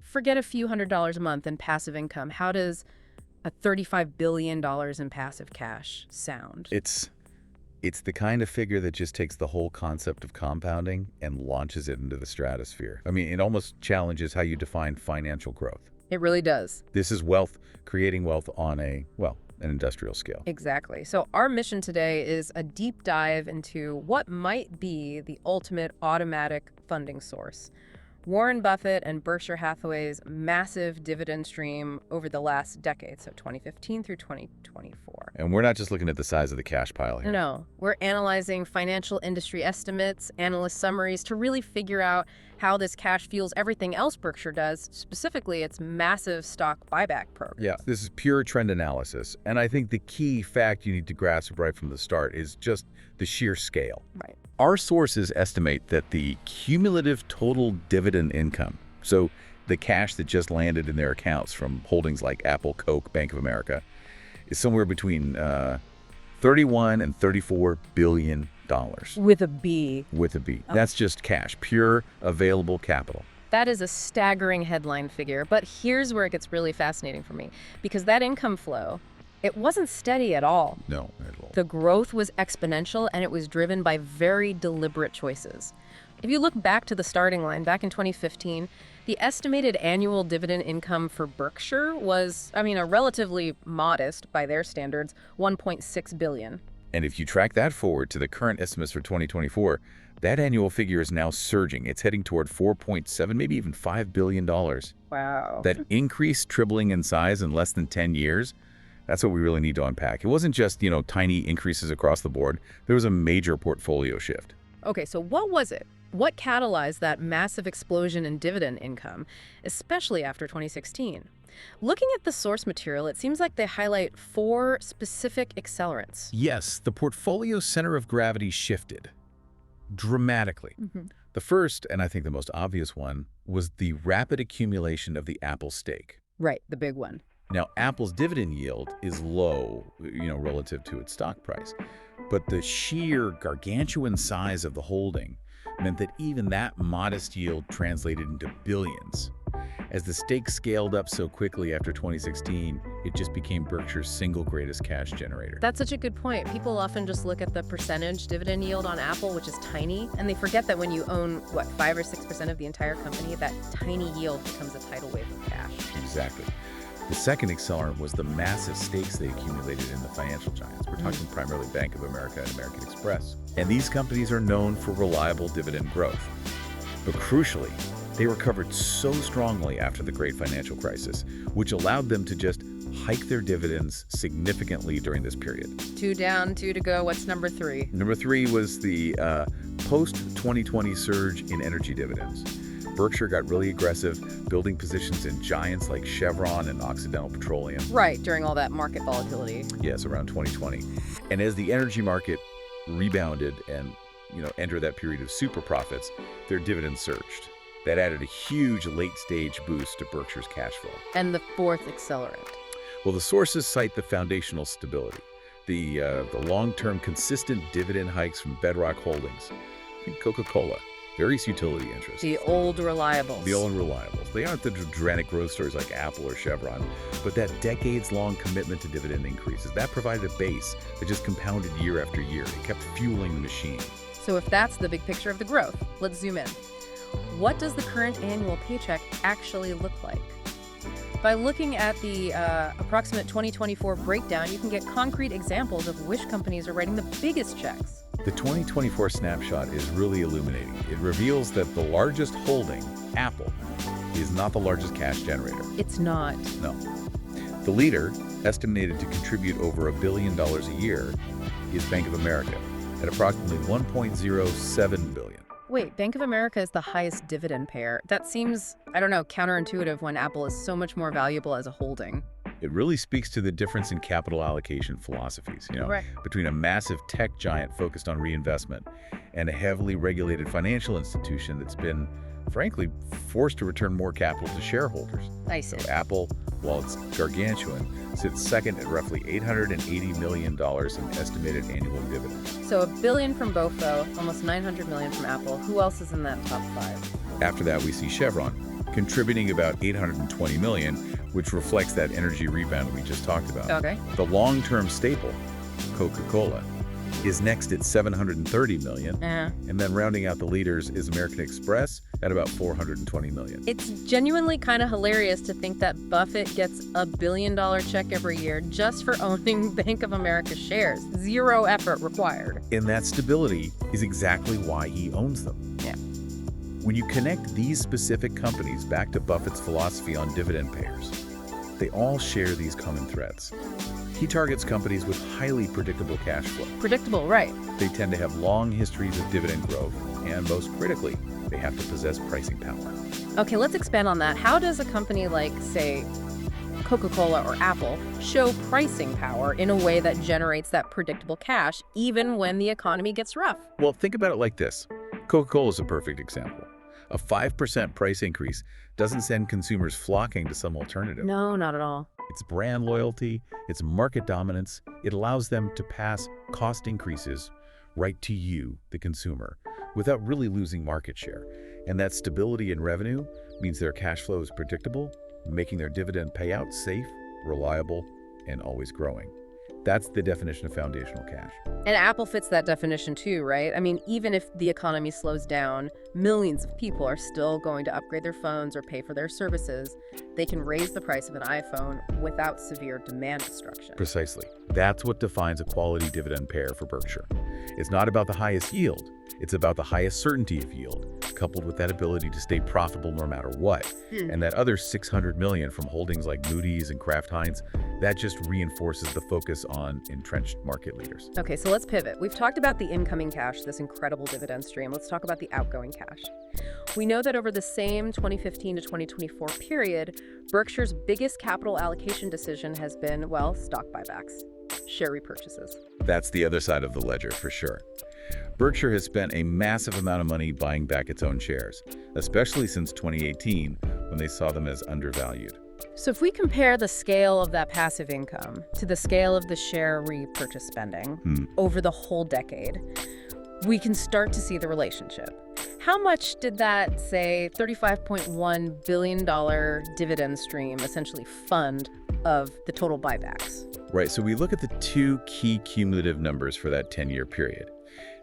forget a few $100s a month in passive income. How does a $35 billion in passive cash sound? It's the kind of figure that just takes the whole concept of compounding and launches it into the stratosphere. I mean, it almost challenges how you define financial growth. It really does. This is wealth, creating wealth on an industrial scale. Exactly. So our mission today is a deep dive into what might be the ultimate automatic funding source. Warren Buffett and Berkshire Hathaway's massive dividend stream over the last decade, so 2015 through 2024. And we're not just looking at the size of the cash pile here. No, we're analyzing financial industry estimates, analyst summaries to really figure out how this cash fuels everything else Berkshire does, specifically its massive stock buyback program. Yeah, this is pure trend analysis. And I think the key fact you need to grasp right from the start is just the sheer scale. Right. Our sources estimate that the cumulative total dividend income, so the cash that just landed in their accounts from holdings like Apple, Coke, Bank of America, is somewhere between 31 and 34 billion dollars. With a B. With a B. Oh. That's just cash, pure available capital. That is a staggering headline figure, but here's where it gets really fascinating for me, because that income flow, it wasn't steady at all. No, not at all. The growth was exponential, and it was driven by very deliberate choices. If you look back to the starting line, back in 2015, the estimated annual dividend income for Berkshire was, a relatively modest, by their standards, $1.6 billion. And if you track that forward to the current estimates for 2024, that annual figure is now surging. It's heading toward 4.7, maybe even $5 billion. Wow. That increase tripling in size in less than 10 years, that's what we really need to unpack. It wasn't just, tiny increases across the board. There was a major portfolio shift. Okay, so what was it? What catalyzed that massive explosion in dividend income, especially after 2016? Looking at the source material, it seems like they highlight 4 specific accelerants. Yes, the portfolio center of gravity shifted dramatically. The first, and I think the most obvious one, was the rapid accumulation of the Apple stake. Right, the big one. Now, Apple's dividend yield is low, relative to its stock price. But the sheer gargantuan size of the holding meant that even that modest yield translated into billions. As the stake scaled up so quickly after 2016, it just became Berkshire's single greatest cash generator. That's such a good point. People often just look at the percentage dividend yield on Apple, which is tiny, and they forget that when you own, 5 or 6% of the entire company, that tiny yield becomes a tidal wave of cash. Exactly. The second accelerant was the massive stakes they accumulated in the financial giants. We're talking primarily Bank of America and American Express. And these companies are known for reliable dividend growth. But crucially, they recovered so strongly after the great financial crisis, which allowed them to just hike their dividends significantly during this period. 2 down, 2 to go. What's number 3? Number 3 was the post-2020 surge in energy dividends. Berkshire got really aggressive, building positions in giants like Chevron and Occidental Petroleum. Right, during all that market volatility. Yes, around 2020. And as the energy market rebounded and, entered that period of super profits, their dividends surged. That added a huge late-stage boost to Berkshire's cash flow. And the 4th accelerant? Well, the sources cite the foundational stability, the long-term consistent dividend hikes from bedrock holdings. Think Coca-Cola. Various utility interests. The old reliables. The old reliables. They aren't the dramatic growth stories like Apple or Chevron, but that decades-long commitment to dividend increases, that provided a base that just compounded year after year. It kept fueling the machine. So if that's the big picture of the growth, let's zoom in. What does the current annual paycheck actually look like? By looking at the approximate 2024 breakdown, you can get concrete examples of which companies are writing the biggest checks. The 2024 snapshot is really illuminating. It reveals that the largest holding, Apple, is not the largest cash generator. It's not. No. The leader, estimated to contribute over $1 billion a year, is Bank of America, at approximately $1.07 billion. Wait, Bank of America is the highest dividend payer. That seems, counterintuitive when Apple is so much more valuable as a holding. It really speaks to the difference in capital allocation philosophies, Right. between a massive tech giant focused on reinvestment and a heavily regulated financial institution that's been, frankly, forced to return more capital to shareholders. I see. So Apple, while it's gargantuan, sits second at roughly $880 million in estimated annual dividends. So $1 billion from both, though, almost $900 million from Apple. Who else is in that top 5? After that, we see Chevron, contributing about $820 million, which reflects that energy rebound we just talked about. Okay. The long-term staple, Coca-Cola, is next at $730 million. And then rounding out the leaders is American Express at about $420 million. It's genuinely kind of hilarious to think that Buffett gets a $1 billion check every year just for owning Bank of America shares. Zero effort required. And that stability is exactly why he owns them. Yeah. When you connect these specific companies back to Buffett's philosophy on dividend payers, they all share these common threads. He targets companies with highly predictable cash flow. Predictable, right. They tend to have long histories of dividend growth, and most critically, they have to possess pricing power. Okay, let's expand on that. How does a company like, say, Coca-Cola or Apple show pricing power in a way that generates that predictable cash, even when the economy gets rough? Well, think about it like this. Coca-Cola is a perfect example. A 5% price increase doesn't send consumers flocking to some alternative. No, not at all. It's brand loyalty, it's market dominance. It allows them to pass cost increases right to you, the consumer, without really losing market share. And that stability in revenue means their cash flow is predictable, making their dividend payout safe, reliable, and always growing. That's the definition of foundational cash. And Apple fits that definition too, right? I mean, even if the economy slows down, millions of people are still going to upgrade their phones or pay for their services. They can raise the price of an iPhone without severe demand destruction. Precisely. That's what defines a quality dividend payer for Berkshire. It's not about the highest yield. It's about the highest certainty of yield, coupled with that ability to stay profitable no matter what. And that other $600 million from holdings like Moody's and Kraft Heinz, that just reinforces the focus on entrenched market leaders. Okay, so let's pivot. We've talked about the incoming cash, this incredible dividend stream. Let's talk about the outgoing cash. We know that over the same 2015 to 2024 period, Berkshire's biggest capital allocation decision has been, well, stock buybacks, share repurchases. That's the other side of the ledger, for sure. Berkshire has spent a massive amount of money buying back its own shares, especially since 2018, when they saw them as undervalued. So if we compare the scale of that passive income to the scale of the share repurchase spending over the whole decade, we can start to see the relationship. How much did that, say, $35.1 billion dividend stream essentially fund of the total buybacks? Right, so we look at the two key cumulative numbers for that 10-year period.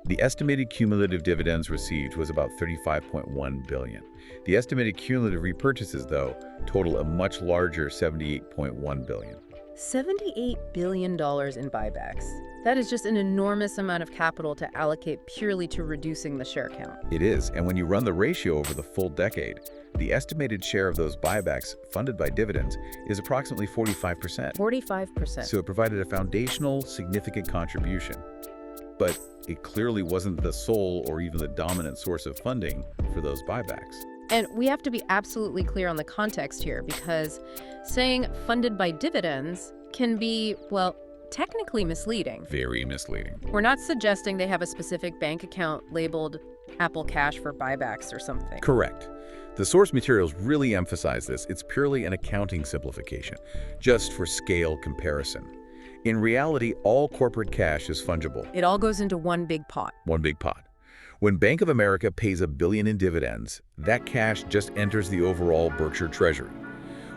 The estimated cumulative dividends received was about $35.1 billion. The estimated cumulative repurchases, though, total a much larger $78.1 billion. $78 billion in buybacks. That is just an enormous amount of capital to allocate purely to reducing the share count. It is, and when you run the ratio over the full decade, the estimated share of those buybacks funded by dividends is approximately 45%. 45%. So it provided a foundational, significant contribution. But it clearly wasn't the sole or even the dominant source of funding for those buybacks. And we have to be absolutely clear on the context here, because saying funded by dividends can be, well, technically misleading. Very misleading. We're not suggesting they have a specific bank account labeled Apple Cash for buybacks or something. Correct. The source materials really emphasize this. It's purely an accounting simplification, just for scale comparison. In reality, all corporate cash is fungible. It all goes into one big pot. One big pot. When Bank of America pays $1 billion in dividends, that cash just enters the overall Berkshire treasury.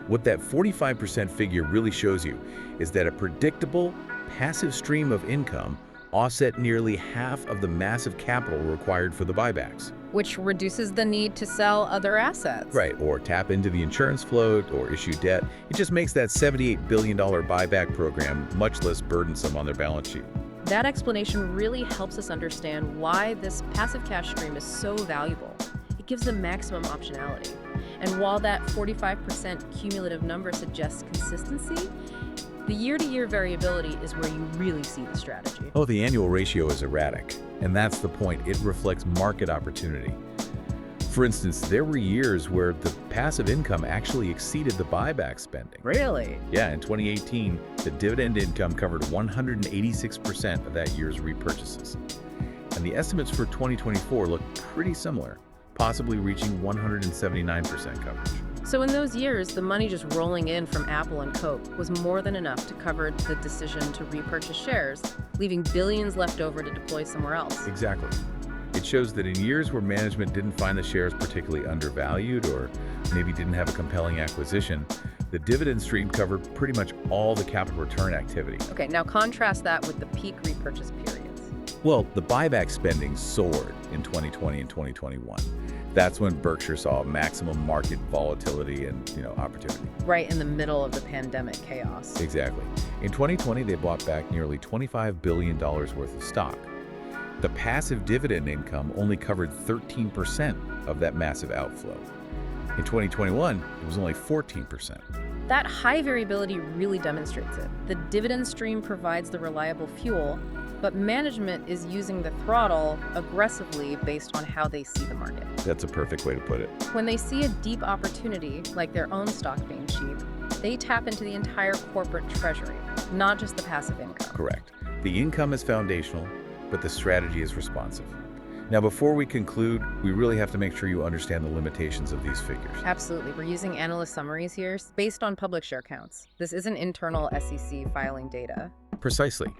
What that 45% figure really shows you is that a predictable, passive stream of income offset nearly half of the massive capital required for the buybacks. Which reduces the need to sell other assets. Right, or tap into the insurance float or issue debt. It just makes that $78 billion buyback program much less burdensome on their balance sheet. That explanation really helps us understand why this passive cash stream is so valuable. It gives them maximum optionality. And while that 45% cumulative number suggests consistency, the year-to-year variability is where you really see the strategy. Oh, the annual ratio is erratic, and that's the point. It reflects market opportunity. For instance, there were years where the passive income actually exceeded the buyback spending. Really? Yeah, in 2018, the dividend income covered 186% of that year's repurchases. And the estimates for 2024 look pretty similar, possibly reaching 179% coverage. So in those years, the money just rolling in from Apple and Coke was more than enough to cover the decision to repurchase shares, leaving billions left over to deploy somewhere else. Exactly. It shows that in years where management didn't find the shares particularly undervalued or maybe didn't have a compelling acquisition, the dividend stream covered pretty much all the capital return activity. Okay, now contrast that with the peak repurchase periods. Well, the buyback spending soared in 2020 and 2021. That's when Berkshire saw maximum market volatility and, opportunity. Right in the middle of the pandemic chaos. Exactly. In 2020, they bought back nearly $25 billion worth of stock. The passive dividend income only covered 13% of that massive outflow. In 2021, it was only 14%. That high variability really demonstrates it. The dividend stream provides the reliable fuel, but management is using the throttle aggressively based on how they see the market. That's a perfect way to put it. When they see a deep opportunity, like their own stock being cheap, they tap into the entire corporate treasury, not just the passive income. Correct. The income is foundational, but the strategy is responsive. Now, before we conclude, we really have to make sure you understand the limitations of these figures. Absolutely. We're using analyst summaries here based on public share counts. This isn't internal SEC filing data. Precisely.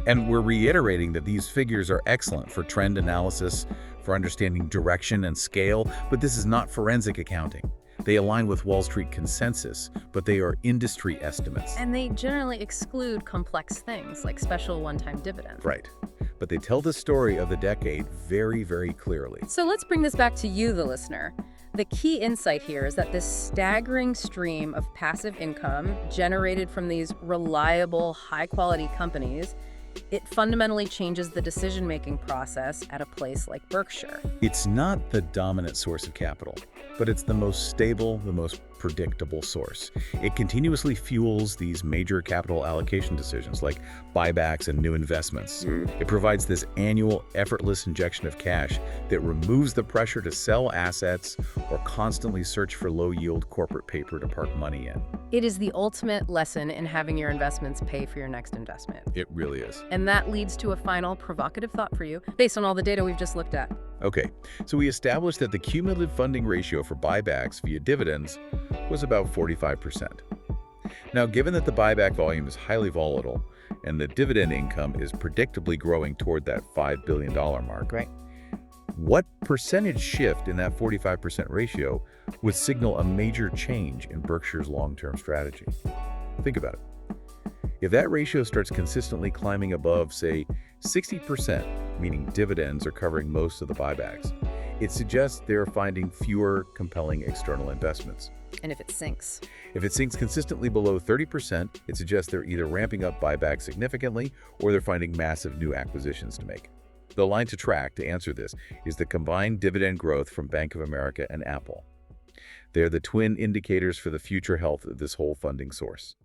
And we're reiterating that these figures are excellent for trend analysis, for understanding direction and scale, but this is not forensic accounting. They align with Wall Street consensus, but they are industry estimates. And they generally exclude complex things like special one-time dividends. Right. But they tell the story of the decade very, very clearly. So let's bring this back to you, the listener. The key insight here is that this staggering stream of passive income generated from these reliable, high-quality companies, it fundamentally changes the decision-making process at a place like Berkshire. It's not the dominant source of capital, but it's the most stable, the most predictable source. It continuously fuels these major capital allocation decisions like buybacks and new investments. It provides this annual, effortless injection of cash that removes the pressure to sell assets or constantly search for low-yield corporate paper to park money in. It is the ultimate lesson in having your investments pay for your next investment. It really is. And that leads to a final provocative thought for you, based on all the data we've just looked at. Okay, so we established that the cumulative funding ratio for buybacks via dividends was about 45%. Now, given that the buyback volume is highly volatile and the dividend income is predictably growing toward that $5 billion mark, Right. what percentage shift in that 45% ratio would signal a major change in Berkshire's long-term strategy? Think about it. If that ratio starts consistently climbing above, say, 60%, meaning dividends are covering most of the buybacks, it suggests they're finding fewer compelling external investments. And if it sinks? If it sinks consistently below 30%, it suggests they're either ramping up buybacks significantly or they're finding massive new acquisitions to make. The line to track to answer this is the combined dividend growth from Bank of America and Apple. They're the twin indicators for the future health of this whole funding source.